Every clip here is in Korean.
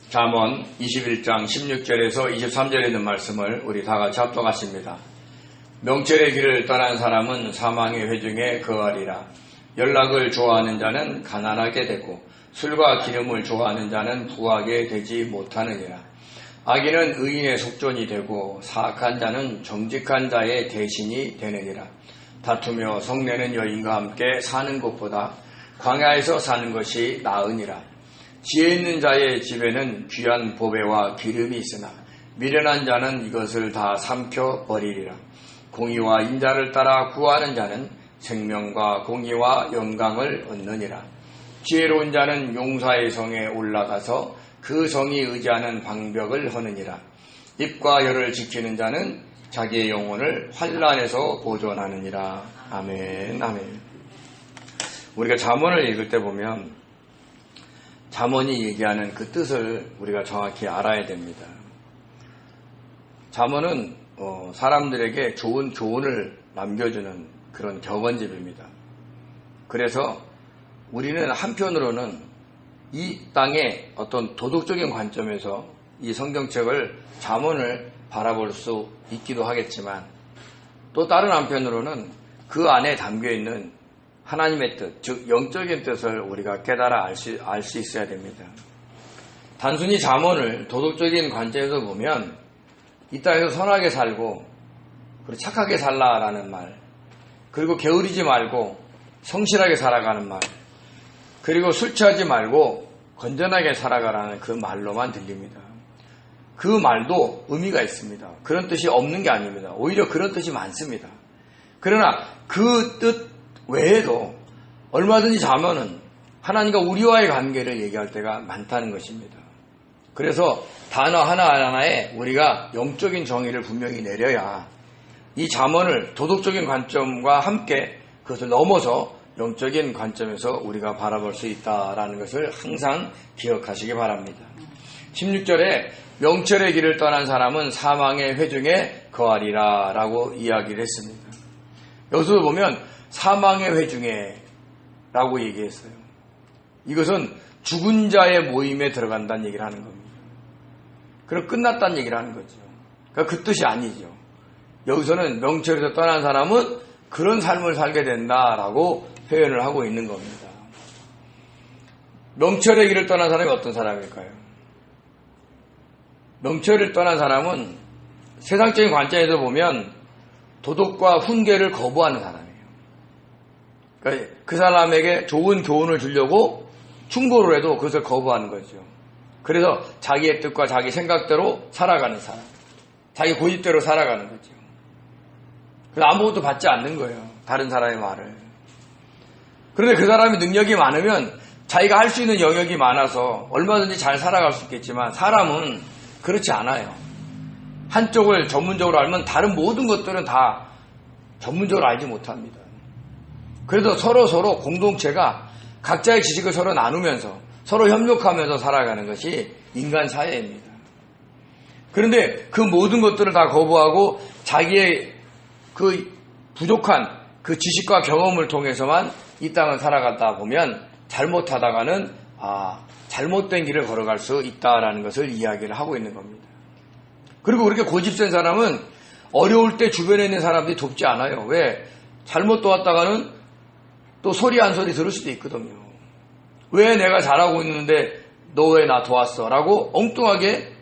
잠언 21장 16절에서 23절에 있는 말씀을 우리 다 같이 합독하십니다. 명철의 길을 떠난 사람은 사망의 회중에 거하리라. 연락을 좋아하는 자는 가난하게 되고 술과 기름을 좋아하는 자는 부하게 되지 못하느니라. 악인은 의인의 속전이 되고 사악한 자는 정직한 자의 대신이 되느니라. 다투며 성내는 여인과 함께 사는 것보다 광야에서 사는 것이 나으니라. 지혜 있는 자의 집에는 귀한 보배와 기름이 있으나 미련한 자는 이것을 다 삼켜 버리리라. 공의와 인자를 따라 구하는 자는 생명과 공의와 영광을 얻느니라. 지혜로운 자는 용사의 성에 올라가서 그 성이 의지하는 방벽을 허느니라. 입과 혀를 지키는 자는 자기의 영혼을 환난에서 보존하느니라. 아멘, 아멘. 우리가 잠언을 읽을 때 보면 잠언이 얘기하는 그 뜻을 우리가 정확히 알아야 됩니다. 잠언은 사람들에게 좋은 교훈을 남겨주는 그런 격언집입니다. 그래서 우리는 한편으로는 이 땅의 어떤 도덕적인 관점에서 이 성경책을 잠언을 바라볼 수 있기도 하겠지만 또 다른 한편으로는 그 안에 담겨있는 하나님의 뜻, 즉 영적인 뜻을 우리가 깨달아 알 수 있어야 됩니다. 단순히 잠언을 도덕적인 관점에서 보면 이 땅에서 선하게 살고 그리고 착하게 살라라는 말, 그리고 게으르지 말고 성실하게 살아가는 말, 그리고 술 취하지 말고 건전하게 살아가라는 그 말로만 들립니다. 그 말도 의미가 있습니다. 그런 뜻이 없는 게 아닙니다. 오히려 그런 뜻이 많습니다. 그러나 그 뜻 외에도 얼마든지 잠언은 하나님과 우리와의 관계를 얘기할 때가 많다는 것입니다. 그래서 단어 하나하나에 우리가 영적인 정의를 분명히 내려야 이 잠언을 도덕적인 관점과 함께 그것을 넘어서 영적인 관점에서 우리가 바라볼 수 있다는 것을 항상 기억하시기 바랍니다. 16절에 명철의 길을 떠난 사람은 사망의 회중에 거하리라 라고 이야기를 했습니다. 여기서 보면 사망의 회중에 라고 얘기했어요. 이것은 죽은 자의 모임에 들어간다는 얘기를 하는 겁니다. 그럼 끝났다는 얘기를 하는 거죠. 그러니까 그 뜻이 아니죠. 여기서는 명철에서 떠난 사람은 그런 삶을 살게 된다라고 표현을 하고 있는 겁니다. 명철의 길을 떠난 사람이 어떤 사람일까요? 명철을 떠난 사람은 세상적인 관점에서 보면 도덕과 훈계를 거부하는 사람이에요. 그러니까 그 사람에게 좋은 교훈을 주려고 충고를 해도 그것을 거부하는 거죠. 그래서 자기의 뜻과 자기 생각대로 살아가는 사람, 자기 고집대로 살아가는 거죠. 그래서 아무것도 받지 않는 거예요. 다른 사람의 말을. 그런데 그 사람이 능력이 많으면 자기가 할 수 있는 영역이 많아서 얼마든지 잘 살아갈 수 있겠지만 사람은 그렇지 않아요. 한쪽을 전문적으로 알면 다른 모든 것들은 다 전문적으로 알지 못합니다. 그래서 서로 공동체가 각자의 지식을 서로 나누면서 서로 협력하면서 살아가는 것이 인간 사회입니다. 그런데 그 모든 것들을 다 거부하고 자기의 그 부족한 그 지식과 경험을 통해서만 이 땅을 살아가다 보면 잘못하다가는 잘못된 길을 걸어갈 수 있다라는 것을 이야기를 하고 있는 겁니다. 그리고 그렇게 고집센 사람은 어려울 때 주변에 있는 사람들이 돕지 않아요. 왜? 잘못 도왔다가는 또 소리 한 소리 들을 수도 있거든요. 왜 내가 잘하고 있는데 너 왜 나 도왔어? 라고 엉뚱하게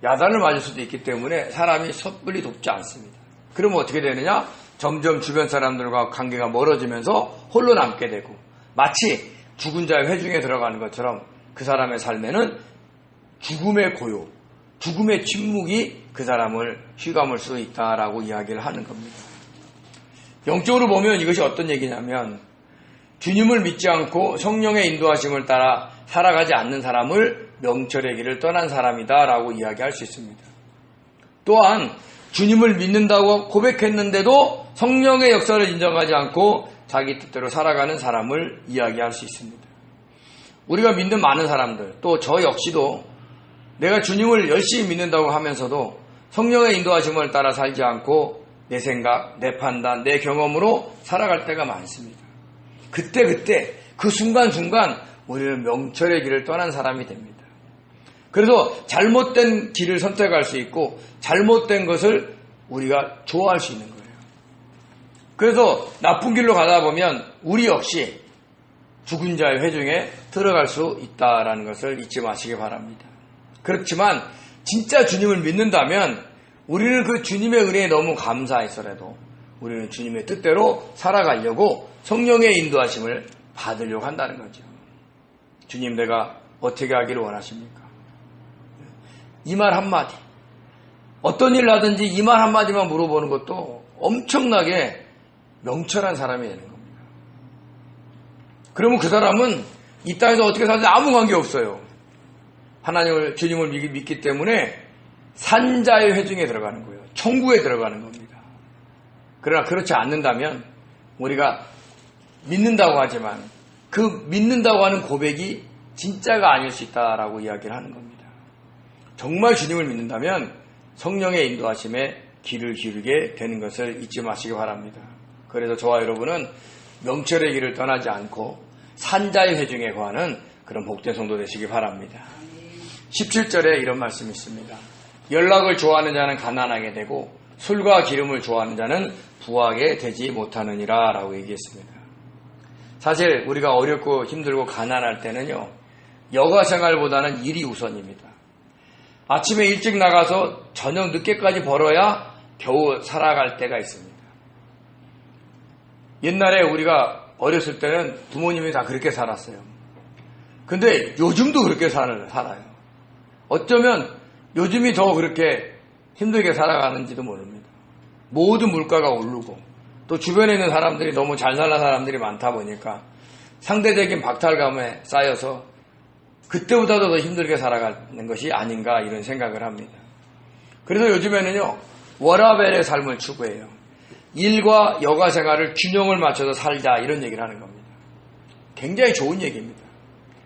야단을 맞을 수도 있기 때문에 사람이 섣불리 돕지 않습니다. 그러면 어떻게 되느냐? 점점 주변 사람들과 관계가 멀어지면서 홀로 남게 되고 마치 죽은 자의 회중에 들어가는 것처럼 그 사람의 삶에는 죽음의 고요, 죽음의 침묵이 그 사람을 휘감을 수 있다라고 이야기를 하는 겁니다. 영적으로 보면 이것이 어떤 얘기냐면 주님을 믿지 않고 성령의 인도하심을 따라 살아가지 않는 사람을 명철의 길을 떠난 사람이다라고 이야기할 수 있습니다. 또한 주님을 믿는다고 고백했는데도 성령의 역사를 인정하지 않고 자기 뜻대로 살아가는 사람을 이야기할 수 있습니다. 우리가 믿는 많은 사람들, 또 저 역시도 내가 주님을 열심히 믿는다고 하면서도 성령의 인도하심을 따라 살지 않고 내 생각, 내 판단, 내 경험으로 살아갈 때가 많습니다. 그때 그 순간순간 우리는 명철의 길을 떠난 사람이 됩니다. 그래서 잘못된 길을 선택할 수 있고 잘못된 것을 우리가 좋아할 수 있는 거예요. 그래서 나쁜 길로 가다 보면 우리 역시 죽은 자의 회중에 들어갈 수 있다는 것을 잊지 마시기 바랍니다. 그렇지만 진짜 주님을 믿는다면 우리는 그 주님의 은혜에 너무 감사해서라도 우리는 주님의 뜻대로 살아가려고 성령의 인도하심을 받으려고 한다는 거죠. 주님, 내가 어떻게 하기를 원하십니까? 이 말 한마디, 어떤 일을 하든지 이 말 한마디만 물어보는 것도 엄청나게 명철한 사람이 되는 겁니다. 그러면 그 사람은 이 땅에서 어떻게 사는지 아무 관계 없어요. 하나님을, 주님을 믿기 때문에 산자의 회중에 들어가는 거예요. 천국에 들어가는 겁니다. 그러나 그렇지 않는다면 우리가 믿는다고 하지만 그 믿는다고 하는 고백이 진짜가 아닐 수 있다라고 이야기를 하는 겁니다. 정말 주님을 믿는다면 성령의 인도하심에 길을 기울게 되는 것을 잊지 마시기 바랍니다. 그래서 저와 여러분은 명철의 길을 떠나지 않고 산자의 회중에 거하는 그런 복된 성도 되시기 바랍니다. 17절에 이런 말씀이 있습니다. 연락을 좋아하는 자는 가난하게 되고 술과 기름을 좋아하는 자는 부하게 되지 못하느니라 라고 얘기했습니다. 사실 우리가 어렵고 힘들고 가난할 때는요, 여가 생활보다는 일이 우선입니다. 아침에 일찍 나가서 저녁 늦게까지 벌어야 겨우 살아갈 때가 있습니다. 옛날에 우리가 어렸을 때는 부모님이 다 그렇게 살았어요. 근데 요즘도 그렇게 살아요. 어쩌면 요즘이 더 그렇게 힘들게 살아가는지도 모릅니다. 모든 물가가 오르고 또 주변에 있는 사람들이 너무 잘 사는 사람들이 많다 보니까 상대적인 박탈감에 쌓여서 그때보다도 더 힘들게 살아가는 것이 아닌가 이런 생각을 합니다. 그래서 요즘에는요, 워라벨의 삶을 추구해요. 일과 여가 생활을 균형을 맞춰서 살자 이런 얘기를 하는 겁니다. 굉장히 좋은 얘기입니다.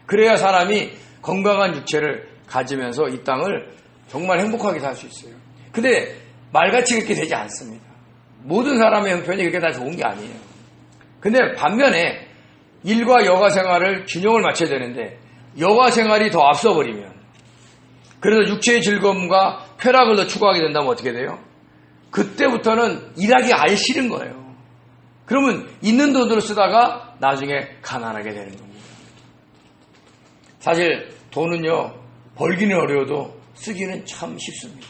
그래야 사람이 건강한 육체를 가지면서 이 땅을 정말 행복하게 살 수 있어요. 근데 말같이 그렇게 되지 않습니다. 모든 사람의 형편이 그렇게 다 좋은 게 아니에요. 근데 반면에 일과 여가 생활을 균형을 맞춰야 되는데 여가 생활이 더 앞서버리면, 그래서 육체의 즐거움과 쾌락을 더 추구하게 된다면 어떻게 돼요? 그때부터는 일하기 아예 싫은 거예요. 그러면 있는 돈으로 쓰다가 나중에 가난하게 되는 겁니다. 사실 돈은요, 벌기는 어려워도 쓰기는 참 쉽습니다.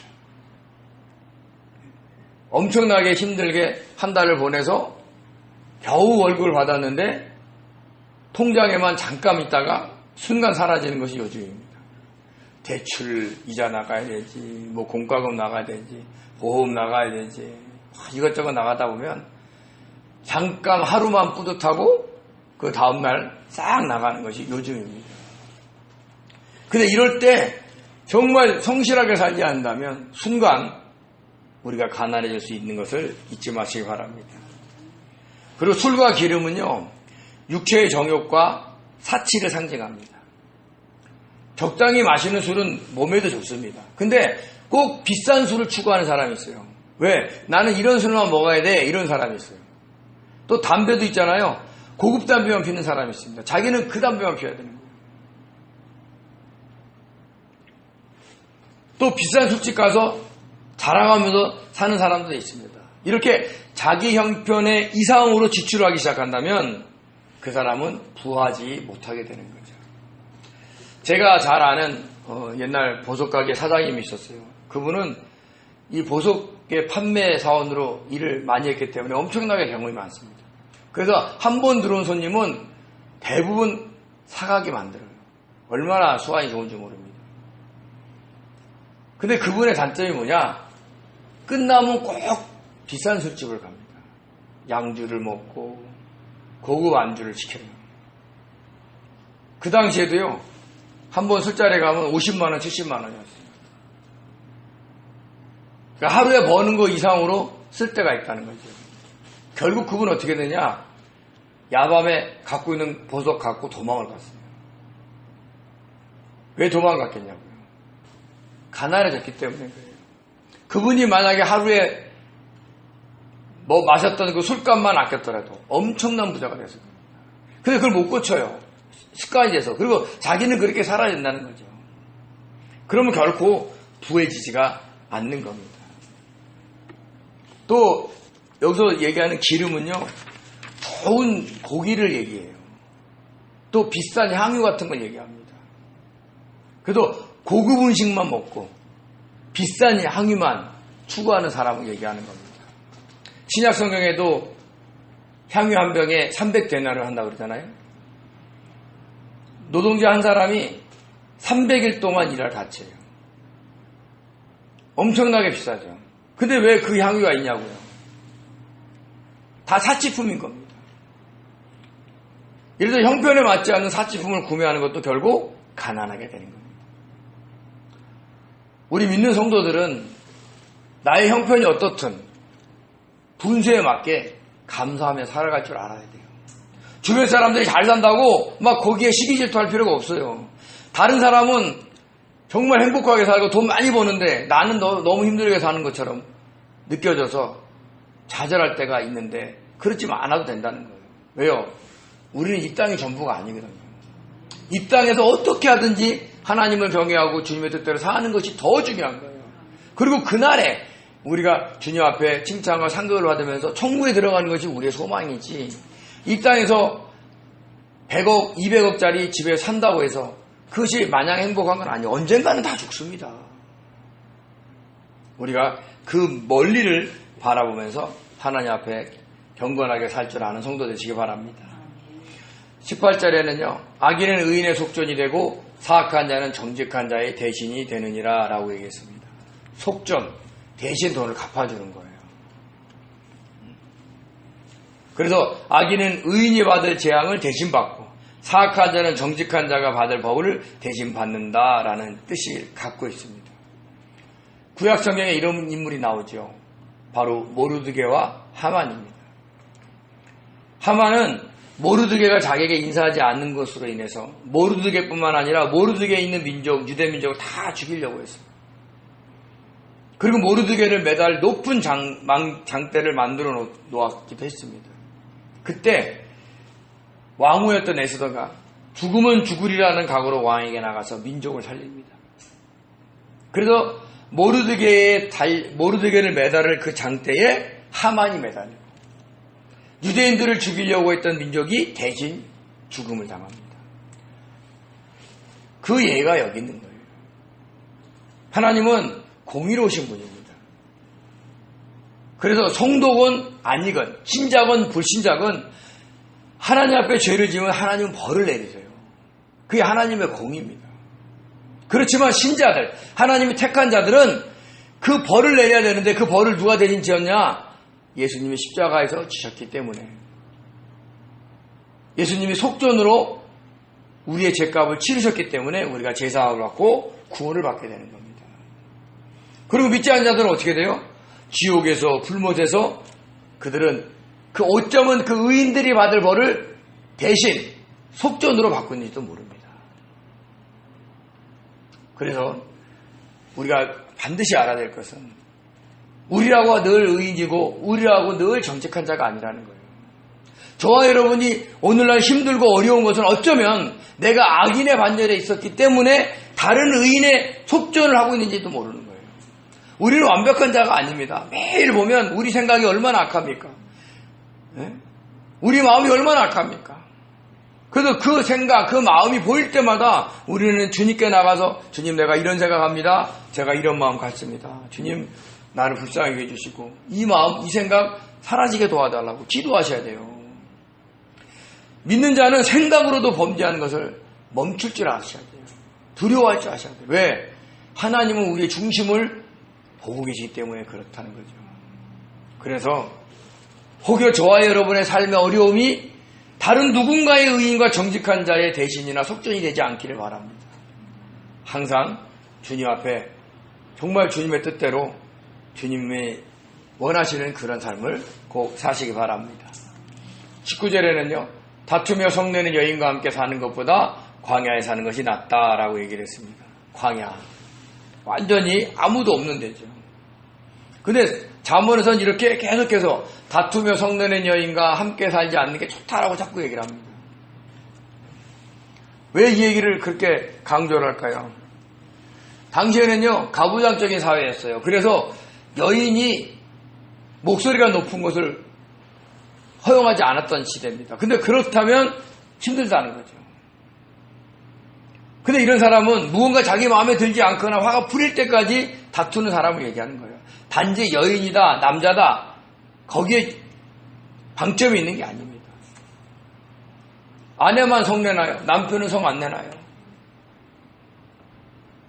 엄청나게 힘들게 한 달을 보내서 겨우 월급을 받았는데 통장에만 잠깐 있다가 순간 사라지는 것이 요즘입니다. 대출 이자 나가야 되지, 뭐 공과금 나가야 되지, 보험 나가야 되지, 이것저것 나가다 보면 잠깐 하루만 뿌듯하고 그 다음날 싹 나가는 것이 요즘입니다. 근데 이럴 때 정말 성실하게 살지 않는다면 순간 우리가 가난해질 수 있는 것을 잊지 마시기 바랍니다. 그리고 술과 기름은요, 육체의 정욕과 사치를 상징합니다. 적당히 마시는 술은 몸에도 좋습니다. 근데 꼭 비싼 술을 추구하는 사람이 있어요. 왜? 나는 이런 술만 먹어야 돼, 이런 사람이 있어요. 또 담배도 있잖아요. 고급 담배만 피는 사람이 있습니다. 자기는 그 담배만 피워야 되는 거예요. 또 비싼 술집 가서 자랑하면서 사는 사람도 있습니다. 이렇게 자기 형편의 이상으로 지출을 하기 시작한다면 그 사람은 부하지 못하게 되는 거죠. 제가 잘 아는 옛날 보석가게 사장님이 있었어요. 그분은 이 보석의 판매 사원으로 일을 많이 했기 때문에 엄청나게 경험이 많습니다. 그래서 한 번 들어온 손님은 대부분 사가게 만들어요. 얼마나 수완이 좋은지 모릅니다. 근데 그분의 단점이 뭐냐? 끝나면 꼭 비싼 술집을 갑니다. 양주를 먹고 고급 안주를 시켜요. 그 당시에도요, 한 번 술자리에 가면 50만 원, 70만 원이었어요. 그러니까 하루에 버는 거 이상으로 쓸 때가 있다는 거죠. 결국 그분은 어떻게 되냐? 야밤에 갖고 있는 보석 갖고 도망을 갔어요. 왜 도망갔겠냐고요? 가난해졌기 때문에 그래요. 그분이 만약에 하루에 뭐 마셨던 그 술값만 아꼈더라도 엄청난 부자가 됐을 겁니다. 근데 그걸 못 고쳐요. 습관이 돼서. 그리고 자기는 그렇게 살아야 된다는 거죠. 그러면 결코 부해지지가 않는 겁니다. 또 여기서 얘기하는 기름은요, 좋은 고기를 얘기해요. 또 비싼 향유 같은 걸 얘기합니다. 그래도 고급 음식만 먹고 비싼 향유만 추구하는 사람을 얘기하는 겁니다. 신약 성경에도 향유 한 병에 300데나리온을 한다고 그러잖아요. 노동자 한 사람이 300일 동안 일할 가치예요. 엄청나게 비싸죠. 근데 왜 그 향유가 있냐고요. 다 사치품인 겁니다. 예를 들어 형편에 맞지 않는 사치품을 구매하는 것도 결국 가난하게 되는 겁니다. 우리 믿는 성도들은 나의 형편이 어떻든 분수에 맞게 감사하며 살아갈 줄 알아야 돼요. 주변 사람들이 잘 산다고 막 거기에 시기 질투할 필요가 없어요. 다른 사람은 정말 행복하게 살고 돈 많이 버는데 나는 너무 힘들게 사는 것처럼 느껴져서 좌절할 때가 있는데 그렇지만 않아도 된다는 거예요. 왜요? 우리는 이 땅이 전부가 아니거든요. 이 땅에서 어떻게 하든지 하나님을 경외하고 주님의 뜻대로 사는 것이 더 중요한 거예요. 그리고 그날에 우리가 주님 앞에 칭찬과 상급을 받으면서 천국에 들어가는 것이 우리의 소망이지, 이 땅에서 100억, 200억짜리 집에 산다고 해서 그것이 마냥 행복한 건 아니에요. 언젠가는 다 죽습니다. 우리가 그 멀리를 바라보면서 하나님 앞에 경건하게 살 줄 아는 성도 되시기 바랍니다. 18절에는요. 악인은 의인의 속전이 되고 사악한 자는 정직한 자의 대신이 되느니라 라고 얘기했습니다. 속전, 대신 돈을 갚아주는 거예요. 그래서 악인은 의인이 받을 재앙을 대신 받고 사악한 자는 정직한 자가 받을 벌을 대신 받는다라는 뜻이 갖고 있습니다. 구약 성경에 이런 인물이 나오죠. 바로 모르드게와 하만입니다. 하만은 모르드게가 자기에게 인사하지 않는 것으로 인해서 모르드게뿐만 아니라 모르드게에 있는 민족, 유대 민족을 다 죽이려고 했어요. 그리고 모르드게를 매달 높은 장대를 만들어 놓았기도 했습니다. 그때 왕후였던 에스더가 죽으면 죽으리라는 각오로 왕에게 나가서 민족을 살립니다. 그래서 모르드게를 매달을 그 장대에 하만이 매달려요. 유대인들을 죽이려고 했던 민족이 대신 죽음을 당합니다. 그 예가 여기 있는 거예요. 하나님은 공의로우신 분입니다. 그래서 성도건 아니건 신자건 불신자건 하나님 앞에 죄를 지으면 하나님은 벌을 내리세요. 그게 하나님의 공의입니다. 그렇지만 신자들, 하나님이 택한 자들은 그 벌을 내려야 되는데 그 벌을 누가 대신 지었냐? 예수님이 십자가에서 지셨기 때문에, 예수님이 속전으로 우리의 죄값을 치르셨기 때문에 우리가 제사함을 받고 구원을 받게 되는 겁니다. 그리고 믿지 않는 자들은 어떻게 돼요? 지옥에서, 불못에서 그들은 그 어쩌면 그 의인들이 받을 벌을 대신 속전으로 받고 있는지도 모릅니다. 그래서 우리가 반드시 알아야 될 것은 우리라고 늘 의인이고 우리라고 늘 정직한 자가 아니라는 거예요. 저와 여러분이 오늘날 힘들고 어려운 것은 어쩌면 내가 악인의 반열에 있었기 때문에 다른 의인의 속전을 하고 있는지도 모르는 거예요. 우리는 완벽한 자가 아닙니다. 매일 보면 우리 생각이 얼마나 악합니까? 네? 우리 마음이 얼마나 악합니까? 그래서 그 생각, 그 마음이 보일 때마다 우리는 주님께 나가서 주님, 내가 이런 생각합니다. 제가 이런 마음 갖습니다. 주님, 나를 불쌍하게 해주시고 이 마음, 이 생각 사라지게 도와달라고 기도하셔야 돼요. 믿는 자는 생각으로도 범죄하는 것을 멈출 줄 아셔야 돼요. 두려워할 줄 아셔야 돼요. 왜? 하나님은 우리의 중심을 보고 계시기 때문에 그렇다는 거죠. 그래서 혹여 저와 여러분의 삶의 어려움이 다른 누군가의 의인과 정직한 자의 대신이나 속전이 되지 않기를 바랍니다. 항상 주님 앞에 정말 주님의 뜻대로 주님이 원하시는 그런 삶을 꼭 사시기 바랍니다. 19절에는요. 다투며 성내는 여인과 함께 사는 것보다 광야에 사는 것이 낫다라고 얘기를 했습니다. 광야. 완전히 아무도 없는 데죠. 근데 잠언에서는 이렇게 계속해서 다투며 성내는 여인과 함께 살지 않는 게 좋다라고 자꾸 얘기를 합니다. 왜 이 얘기를 그렇게 강조를 할까요? 당시에는요, 가부장적인 사회였어요. 그래서 여인이 목소리가 높은 것을 허용하지 않았던 시대입니다. 근데 그렇다면 힘들다는 거죠. 근데 이런 사람은 무언가 자기 마음에 들지 않거나 화가 풀릴 때까지 다투는 사람을 얘기하는 거예요. 단지 여인이다, 남자다, 거기에 방점이 있는 게 아닙니다. 아내만 성내나요? 남편은 성 안 내나요?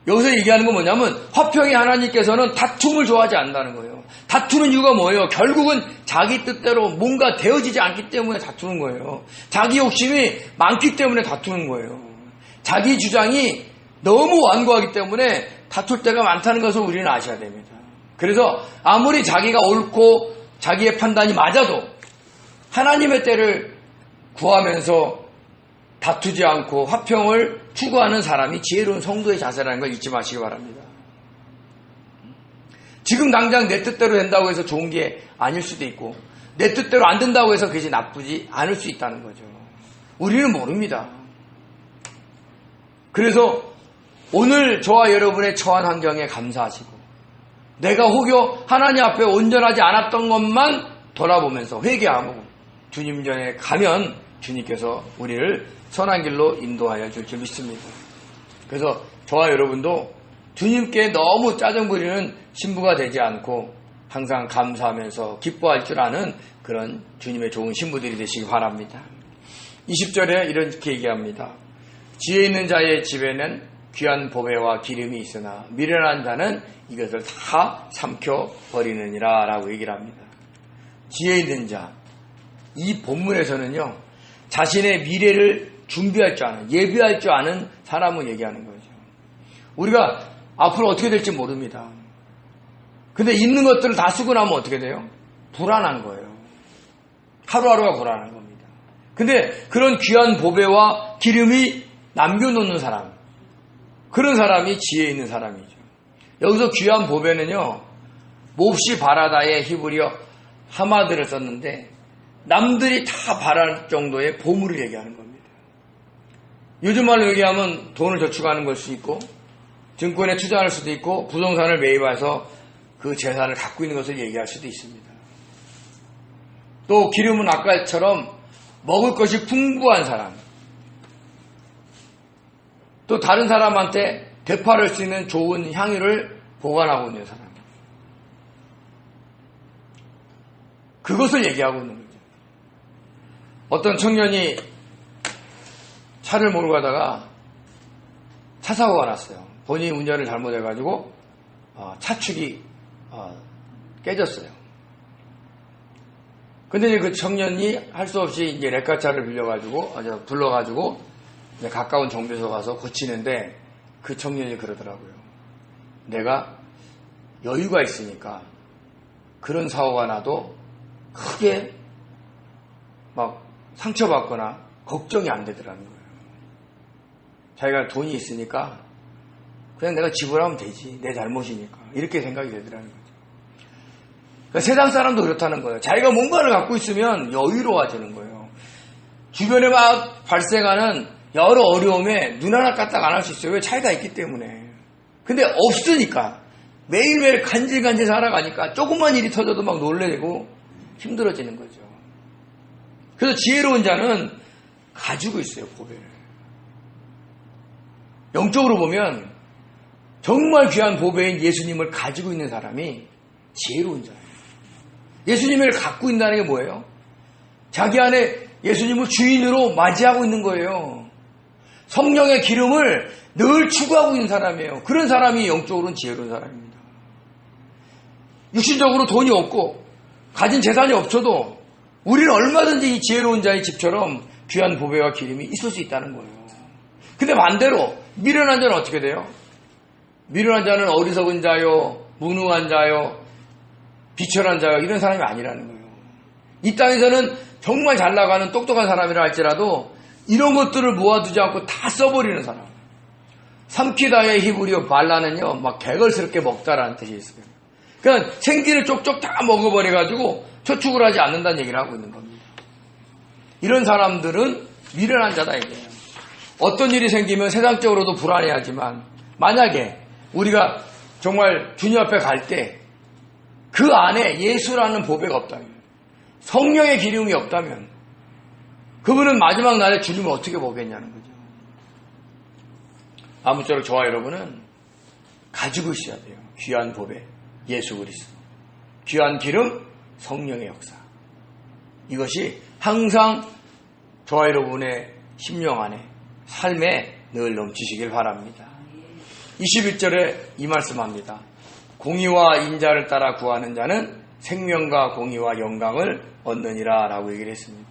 여기서 얘기하는 건 뭐냐면 화평의 하나님께서는 다툼을 좋아하지 않는다는 거예요. 다투는 이유가 뭐예요? 결국은 자기 뜻대로 뭔가 되어지지 않기 때문에 다투는 거예요. 자기 욕심이 많기 때문에 다투는 거예요. 자기 주장이 너무 완고하기 때문에 다툴 때가 많다는 것을 우리는 아셔야 됩니다. 그래서 아무리 자기가 옳고 자기의 판단이 맞아도 하나님의 때를 구하면서 다투지 않고 화평을 추구하는 사람이 지혜로운 성도의 자세라는 걸 잊지 마시기 바랍니다. 지금 당장 내 뜻대로 된다고 해서 좋은 게 아닐 수도 있고 내 뜻대로 안 된다고 해서 그것이 나쁘지 않을 수 있다는 거죠. 우리는 모릅니다. 그래서 오늘 저와 여러분의 처한 환경에 감사하시고 내가 혹여 하나님 앞에 온전하지 않았던 것만 돌아보면서 회개하고 주님 전에 가면 주님께서 우리를 선한 길로 인도하여 줄 줄 믿습니다. 그래서 저와 여러분도 주님께 너무 짜증 부리는 신부가 되지 않고 항상 감사하면서 기뻐할 줄 아는 그런 주님의 좋은 신부들이 되시기 바랍니다. 20절에 이렇게 얘기합니다. 지혜 있는 자의 집에는 귀한 보배와 기름이 있으나 미련한 자는 이것을 다 삼켜버리느니라 라고 얘기를 합니다. 지혜 있는 자, 이 본문에서는요 자신의 미래를 준비할 줄 아는, 예비할 줄 아는 사람을 얘기하는 거죠. 우리가 앞으로 어떻게 될지 모릅니다. 근데 있는 것들을 다 쓰고 나면 어떻게 돼요? 불안한 거예요. 하루하루가 불안한 겁니다. 근데 그런 귀한 보배와 기름이 남겨놓는 사람, 그런 사람이 지혜 있는 사람이죠. 여기서 귀한 보배는요 몹시 바라다의 히브리어 하마드를 썼는데 남들이 다 바랄 정도의 보물을 얘기하는 겁니다. 요즘 말로 얘기하면 돈을 저축하는 걸 수 있고 증권에 투자할 수도 있고 부동산을 매입해서 그 재산을 갖고 있는 것을 얘기할 수도 있습니다. 또 기름은 아까처럼 먹을 것이 풍부한 사람, 또 다른 사람한테 대파할 수 있는 좋은 향유를 보관하고 있는 사람, 그것을 얘기하고 있는 거죠. 어떤 청년이 차를 몰고 가다가 차 사고가 났어요. 본인이 운전을 잘못해가지고 차축이 깨졌어요. 근데 이제 그 청년이 할 수 없이 이제 레카차를 불러가지고 이제 가까운 정비소 가서 고치는데 그 청년이 그러더라고요. 내가 여유가 있으니까 그런 사고가 나도 크게 막 상처받거나 걱정이 안 되더라는 거예요. 자기가 돈이 있으니까 그냥 내가 지불하면 되지, 내 잘못이니까, 이렇게 생각이 되더라는 거죠. 그러니까 세상 사람도 그렇다는 거예요. 자기가 뭔가를 갖고 있으면 여유로워지는 거예요. 주변에 막 발생하는 여러 어려움에 눈 하나 까딱 안 할 수 있어요. 왜? 차이가 있기 때문에. 근데 없으니까 매일매일 간질간질 살아가니까 조금만 일이 터져도 막 놀래고 힘들어지는 거죠. 그래서 지혜로운 자는 가지고 있어요, 보배를. 영적으로 보면 정말 귀한 보배인 예수님을 가지고 있는 사람이 지혜로운 자예요. 예수님을 갖고 있다는 게 뭐예요? 자기 안에 예수님을 주인으로 맞이하고 있는 거예요. 성령의 기름을 늘 추구하고 있는 사람이에요. 그런 사람이 영적으로는 지혜로운 사람입니다. 육신적으로 돈이 없고 가진 재산이 없어도 우리는 얼마든지 이 지혜로운 자의 집처럼 귀한 보배와 기름이 있을 수 있다는 거예요. 근데 반대로 미련한 자는 어떻게 돼요? 미련한 자는 어리석은 자요, 무능한 자요, 비천한 자요, 이런 사람이 아니라는 거예요. 이 땅에서는 정말 잘 나가는 똑똑한 사람이라 할지라도 이런 것들을 모아두지 않고 다 써버리는 사람. 삼키다의 히브리어 발라는요, 막 개걸스럽게 먹다라는 뜻이 있어요. 그러니까 생기를 쪽쪽 다 먹어버려가지고 저축을 하지 않는다는 얘기를 하고 있는 겁니다. 이런 사람들은 미련한 자다 이거예요. 어떤 일이 생기면 세상적으로도 불안해하지만 만약에 우리가 정말 주님 앞에 갈 때 그 안에 예수라는 보배가 없다면, 성령의 기름이 없다면 그분은 마지막 날에 주님을 어떻게 보겠냐는 거죠. 아무쪼록 저와 여러분은 가지고 있어야 돼요. 귀한 보배 예수 그리스도, 귀한 기름 성령의 역사. 이것이 항상 저와 여러분의 심령 안에, 삶에 늘 넘치시길 바랍니다. 21절에 이 말씀합니다. 공의와 인자를 따라 구하는 자는 생명과 공의와 영광을 얻느니라 라고 얘기를 했습니다.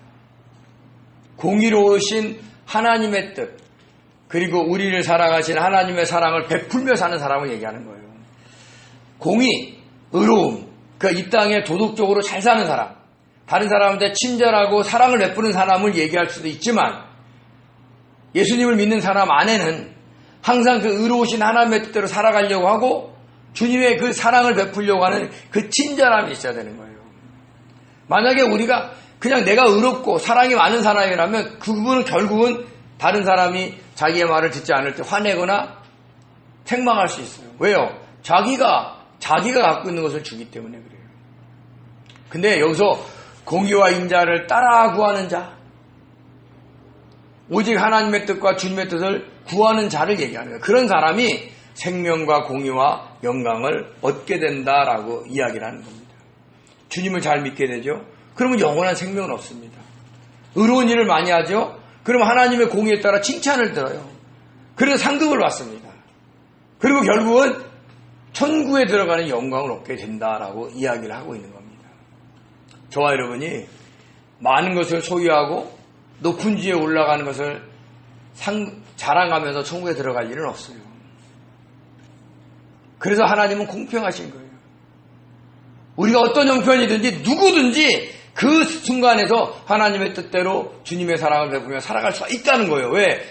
공의로우신 하나님의 뜻, 그리고 우리를 사랑하신 하나님의 사랑을 베풀며 사는 사람을 얘기하는 거예요. 공의, 의로움, 이 땅에 도덕적으로 잘 사는 사람, 다른 사람한테 친절하고 사랑을 베푸는 사람을 얘기할 수도 있지만, 예수님을 믿는 사람 안에는 항상 그 의로우신 하나님의 뜻대로 살아가려고 하고 주님의 그 사랑을 베풀려고 하는 그 친절함이 있어야 되는 거예요. 만약에 우리가 그냥 내가 의롭고 사랑이 많은 사람이라면 그분은 결국은 다른 사람이 자기의 말을 듣지 않을 때 화내거나 책망할 수 있어요. 왜요? 자기가 갖고 있는 것을 주기 때문에 그래요. 근데 여기서 공의와 인자를 따라 구하는 자, 오직 하나님의 뜻과 주님의 뜻을 구하는 자를 얘기하는 거예요. 그런 사람이 생명과 공의와 영광을 얻게 된다라고 이야기를 하는 겁니다. 주님을 잘 믿게 되죠. 그러면 영원한 생명은 없습니다. 의로운 일을 많이 하죠. 그러면 하나님의 공의에 따라 칭찬을 들어요. 그래서 상급을 받습니다. 그리고 결국은 천국에 들어가는 영광을 얻게 된다라고 이야기를 하고 있는 겁니다. 저와 여러분이 많은 것을 소유하고 높은 지에 올라가는 것을 자랑하면서 천국에 들어갈 일은 없어요. 그래서 하나님은 공평하신 거예요. 우리가 어떤 형편이든지 누구든지 그 순간에서 하나님의 뜻대로 주님의 사랑을 베풀며 살아갈 수가 있다는 거예요. 왜?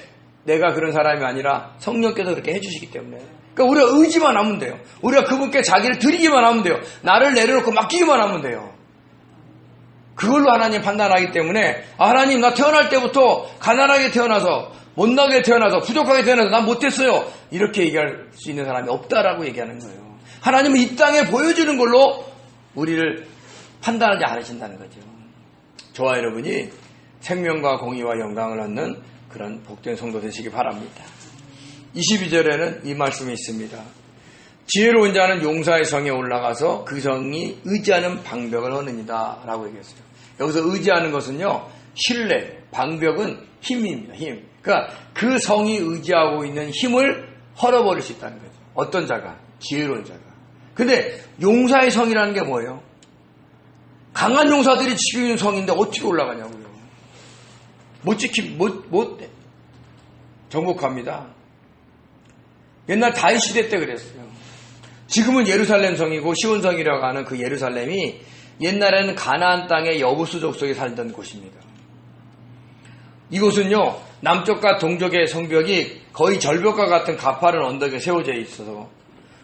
내가 그런 사람이 아니라 성령께서 그렇게 해주시기 때문에. 그러니까 우리가 의지만 하면 돼요. 우리가 그분께 자기를 드리기만 하면 돼요. 나를 내려놓고 맡기기만 하면 돼요. 그걸로 하나님 판단하기 때문에, 하나님 나 태어날 때부터 가난하게 태어나서, 못나게 태어나서, 부족하게 태어나서 난 못했어요, 이렇게 얘기할 수 있는 사람이 없다라고 얘기하는 거예요. 하나님은 이 땅에 보여주는 걸로 우리를 판단하지 않으신다는 거죠. 저와 여러분이 생명과 공의와 영광을 얻는 그런 복된 성도 되시기 바랍니다. 22절에는 이 말씀이 있습니다. 지혜로운 자는 용사의 성에 올라가서 그 성이 의지하는 방벽을 허느니라 라고 얘기했어요. 여기서 의지하는 것은요, 신뢰, 방벽은 힘입니다. 힘. 그러니까 그 성이 의지하고 있는 힘을 헐어버릴 수 있다는 거죠. 어떤 자가? 지혜로운 자가. 근데 용사의 성이라는 게 뭐예요? 강한 용사들이 지키는 성인데 어떻게 올라가냐고요. 못 정복합니다. 옛날 다윗 시대 때 그랬어요. 지금은 예루살렘 성이고 시온성이라고 하는 그 예루살렘이 옛날에는 가나안 땅의 여부수 족속이 살던 곳입니다. 이곳은요, 남쪽과 동쪽의 성벽이 거의 절벽과 같은 가파른 언덕에 세워져 있어서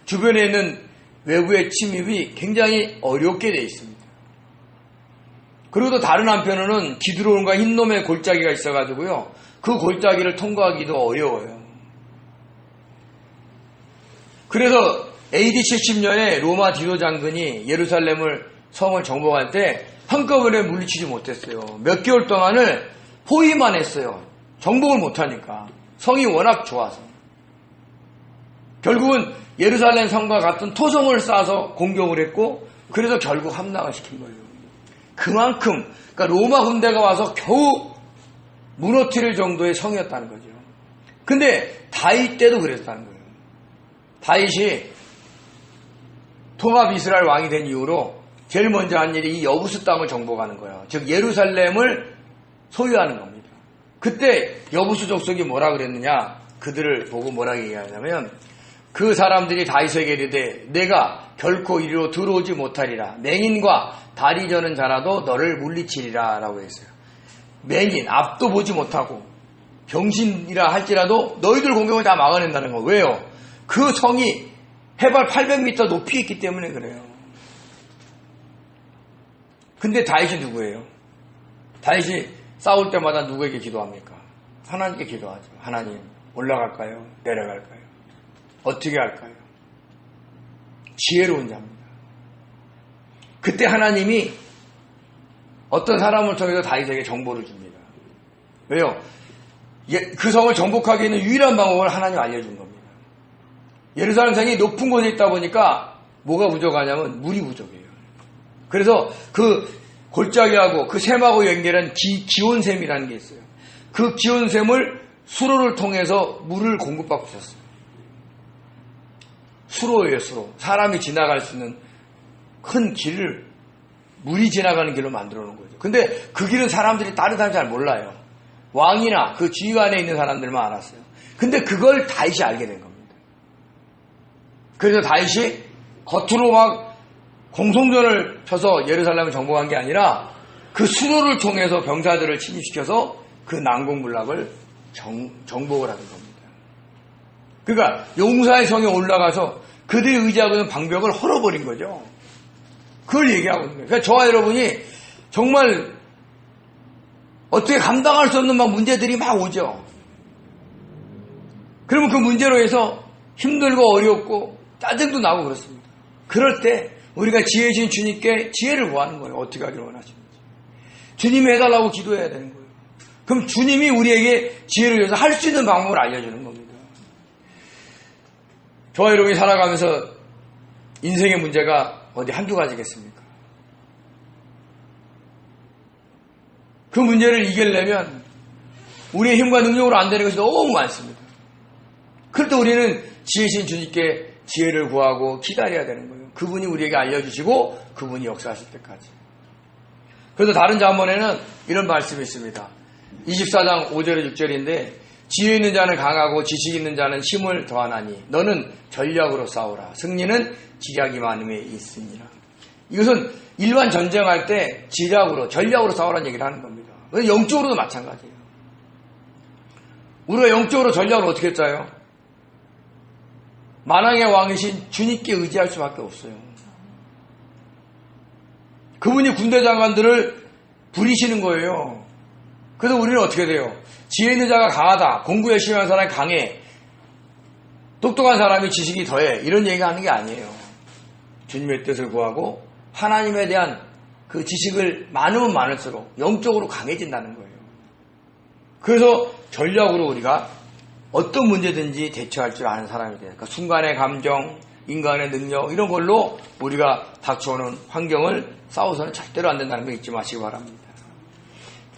주변에 있는 외부의 침입이 굉장히 어렵게 되어 있습니다. 그리고 또 다른 한편으로는 기드론과 흰놈의 골짜기가 있어가지고요, 그 골짜기를 통과하기도 어려워요. 그래서 AD 70년에 로마 디도 장군이 예루살렘을 성을 정복할 때 한꺼번에 물리치지 못했어요. 몇 개월 동안을 포위만 했어요. 정복을 못하니까. 성이 워낙 좋아서. 결국은 예루살렘 성과 같은 토성을 쌓아서 공격을 했고, 그래서 결국 함락을 시킨 거예요. 그만큼, 그러니까 로마 군대가 와서 겨우 무너뜨릴 정도의 성이었다는 거죠. 근데 다윗 때도 그랬다는 거예요. 다윗이 통합 이스라엘 왕이 된 이후로 제일 먼저 한 일이 이 여부수 땅을 정복하는 거예요. 즉 예루살렘을 소유하는 겁니다. 그때 여부수 족속이 뭐라 그랬느냐, 그들을 보고 뭐라 얘기하냐면, 그 사람들이 다윗에게 이르되 내가 결코 이리로 들어오지 못하리라. 맹인과 다리 저는 자라도 너를 물리치리라 라고 했어요. 맹인, 앞도 보지 못하고 병신이라 할지라도 너희들 공격을 다 막아낸다는 거. 왜요? 그 성이 해발 800m 높이 있기 때문에 그래요. 근데 다윗이 누구예요? 다윗이 싸울 때마다 누구에게 기도합니까? 하나님께 기도하죠. 하나님, 올라갈까요? 내려갈까요? 어떻게 할까요? 지혜로운 자입니다. 그때 하나님이 어떤 사람을 통해서 다윗에게 정보를 줍니다. 왜요? 그 성을 정복하기 위한 유일한 방법을 하나님 알려준 겁니다. 예루살렘 성이 높은 곳에 있다 보니까 뭐가 부족하냐면 물이 부족해요. 그래서 그 골짜기하고 그 샘하고 연결한 기온샘이라는 게 있어요. 그 기온샘을 수로를 통해서 물을 공급받고 있었어요. 수로예요, 수로. 사람이 지나갈 수 있는 큰 길을 물이 지나가는 길로 만들어 놓은 거죠. 근데 그 길은 사람들이 다른 사람이 잘 몰라요. 왕이나 그 지휘관에 있는 사람들만 알았어요. 근데 그걸 다윗이 알게 된 겁니다. 그래서 다윗이 겉으로 막 공성전을 펴서 예루살렘을 정복한 게 아니라 그 수로를 통해서 병사들을 침입시켜서 그 난공불락을 정복을 하는 겁니다. 그러니까 용사의 성에 올라가서 그들이 의지하고 있는 방벽을 헐어버린 거죠. 그걸 얘기하고 있는 거예요. 그러니까 저와 여러분이 정말 어떻게 감당할 수 없는 막 문제들이 막 오죠. 그러면 그 문제로 해서 힘들고 어렵고 짜증도 나고 그렇습니다. 그럴 때 우리가 지혜신 주님께 지혜를 구하는 거예요. 어떻게 하기를 원하시는지. 주님이 해달라고 기도해야 되는 거예요. 그럼 주님이 우리에게 지혜를 위해서 할 수 있는 방법을 알려주는 겁니다. 저와 여러분이 살아가면서 인생의 문제가 어디 한두 가지겠습니까? 그 문제를 이기려면 우리의 힘과 능력으로 안 되는 것이 너무 많습니다. 그럴 때 우리는 지혜신 주님께 지혜를 구하고 기다려야 되는 거예요. 그분이 우리에게 알려주시고 그분이 역사하실 때까지. 그래서 다른 잠언에는 이런 말씀이 있습니다. 24장 5절에 6절인데 지혜 있는 자는 강하고 지식 있는 자는 힘을 더하나니 너는 전략으로 싸우라. 승리는 지략이 많음에 있으니라. 이것은 일반 전쟁할 때 지략으로 전략으로 싸우라는 얘기를 하는 겁니다. 영적으로도 마찬가지예요. 우리가 영적으로 전략을 어떻게 짜요? 만왕의 왕이신 주님께 의지할 수밖에 없어요. 그분이 군대 장관들을 부리시는 거예요. 그래서 우리는 어떻게 돼요? 지혜 있는 자가 강하다. 공부 열심히 하는 사람이 강해. 똑똑한 사람이 지식이 더해. 이런 얘기가 하는 게 아니에요. 주님의 뜻을 구하고 하나님에 대한 그 지식을 많으면 많을수록 영적으로 강해진다는 거예요. 그래서 전략으로 우리가 어떤 문제든지 대처할 줄 아는 사람이 돼요. 그러니까 순간의 감정, 인간의 능력 이런 걸로 우리가 닥쳐오는 환경을 싸워서는 절대로 안 된다는 거 잊지 마시기 바랍니다.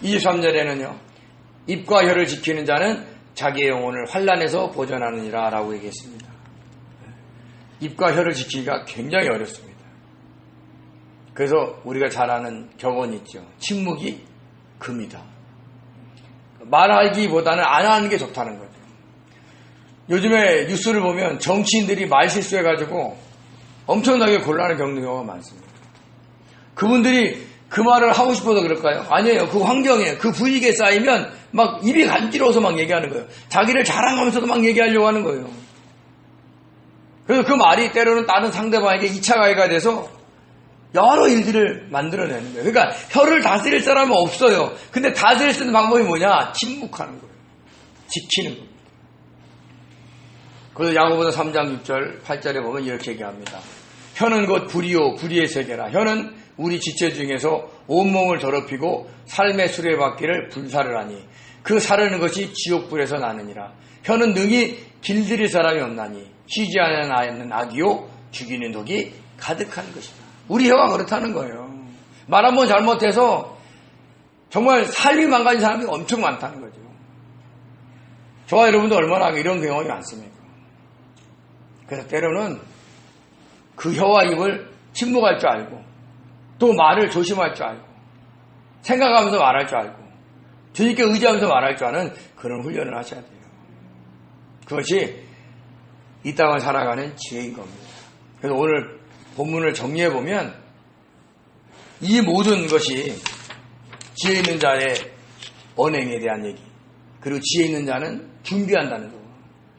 23절에는요. 입과 혀를 지키는 자는 자기의 영혼을 환난에서 보전하느니라 라고 얘기했습니다. 입과 혀를 지키기가 굉장히 어렵습니다. 그래서 우리가 잘 아는 격언이 있죠. 침묵이 금이다. 말하기보다는 안 하는 게 좋다는 거죠. 요즘에 뉴스를 보면 정치인들이 말 실수해가지고 엄청나게 곤란을 겪는 경우가 많습니다. 그분들이 그 말을 하고 싶어서 그럴까요? 아니에요. 그 환경에, 그 분위기에 쌓이면 막 입이 간지러워서 막 얘기하는 거예요. 자기를 자랑하면서도 막 얘기하려고 하는 거예요. 그래서 그 말이 때로는 다른 상대방에게 2차 가해가 돼서 여러 일들을 만들어내는 거예요. 그러니까 혀를 다스릴 사람은 없어요. 근데 다스릴 수 있는 방법이 뭐냐? 침묵하는 거예요. 지키는 겁니다. 그래서 야고보서 3장 6절 8절에 보면 이렇게 얘기합니다. 혀는 곧 불이요 불의의 세계라. 혀는 우리 지체 중에서 온몸을 더럽히고 삶의 수레바퀴를 불사를 하니 그 사르는 것이 지옥불에서 나느니라. 혀는 능히 길들일 사람이 없나니 쉬지 않는 악이요 죽이는 독이 가득한 것이다. 우리 혀가 그렇다는 거예요. 말 한 번 잘못해서 정말 삶이 망가진 사람이 엄청 많다는 거죠. 저와 여러분도 얼마나 이런 경험이 많습니까? 그래서 때로는 그 혀와 입을 침묵할 줄 알고 또 말을 조심할 줄 알고 생각하면서 말할 줄 알고 주님께 의지하면서 말할 줄 아는 그런 훈련을 하셔야 돼요. 그것이 이 땅을 살아가는 지혜인 겁니다. 그래서 오늘 본문을 정리해보면 이 모든 것이 지혜 있는 자의 언행에 대한 얘기, 그리고 지혜 있는 자는 준비한다는 거고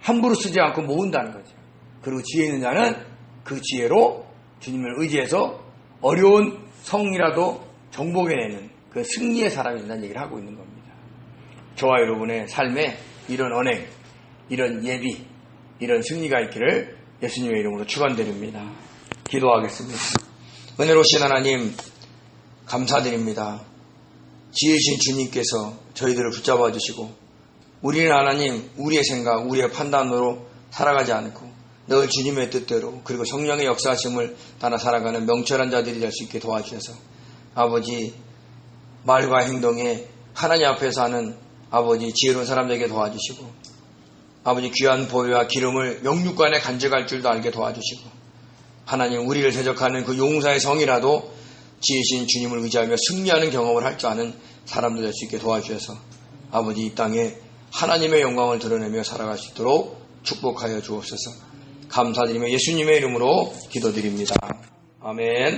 함부로 쓰지 않고 모은다는 거죠. 그리고 지혜 있는 자는 그 지혜로 주님을 의지해서 어려운 성이라도 정복해내는 그 승리의 사람이 된다는 얘기를 하고 있는 겁니다. 저와 여러분의 삶에 이런 언행, 이런 예비, 이런 승리가 있기를 예수님의 이름으로 축원드립니다. 기도하겠습니다. 은혜로우신 하나님 감사드립니다. 지으신 주님께서 저희들을 붙잡아 주시고 우리는 하나님 우리의 생각 우리의 판단으로 살아가지 않고 늘 주님의 뜻대로 그리고 성령의 역사하심을 따라 살아가는 명철한 자들이 될 수 있게 도와주셔서 아버지 말과 행동에 하나님 앞에서 하는 아버지 지혜로운 사람들에게 도와주시고 아버지 귀한 보배와 기름을 영육간에 간직할 줄도 알게 도와주시고 하나님 우리를 대적하는 그 용사의 성이라도 지으신 주님을 의지하며 승리하는 경험을 할 줄 아는 사람들 될 수 있게 도와주셔서 아버지 이 땅에 하나님의 영광을 드러내며 살아갈 수 있도록 축복하여 주옵소서. 감사드리며 예수님의 이름으로 기도드립니다. 아멘.